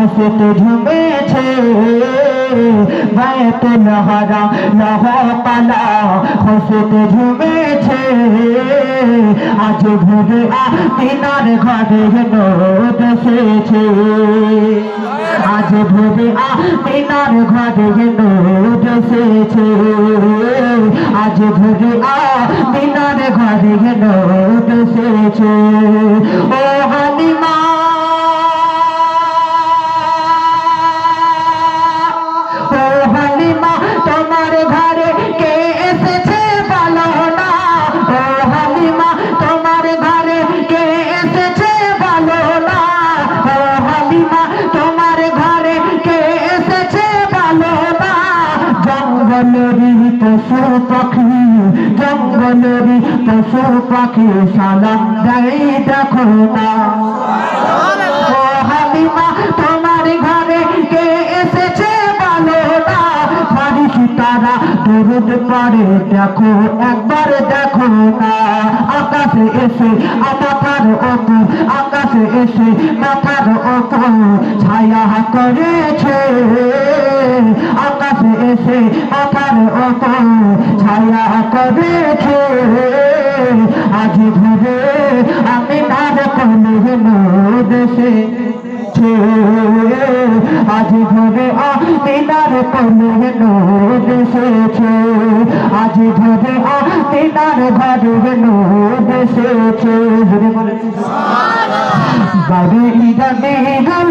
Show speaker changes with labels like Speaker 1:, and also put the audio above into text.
Speaker 1: हंसते झूमेছে बैतुल हराम लौह ताला हंसते झूमेছে आज भोरे आमिनार घरे नूर এসেছে आज भोरे आमिनार घरे नूर এসেছে आज भोरे आमिनार घरे नूर এসেছে ओ हालिमा তোমার ঘরে কে এসেছে বলো না ও হালিমা তোমার ঘরে কে এসেছে বলো না ও হালিমা তোমার ঘরে কে এসেছে বলো না জঙ্গলেরই পশু পাখি জঙ্গলেরই পশু পাখি সালাম দেয় দেখো না ও হালিমা তোমার ঘরে কে এসেছে তারা দরুদ পড়ে দেখো একবার দেখো না আকাশে এসে মাথার ওপর আকাশে এসে মাথার ওপর ছায়া করেছে আকাশে এসে মাথার ওপর ছায়া করেছে আজ ভোরে আমি নার কোলে নূর এসেছে आज भोरे आमिनार कोले नूर এসেছে आज भोरे आमिनार घरे नूर এসেছে बाबे इधर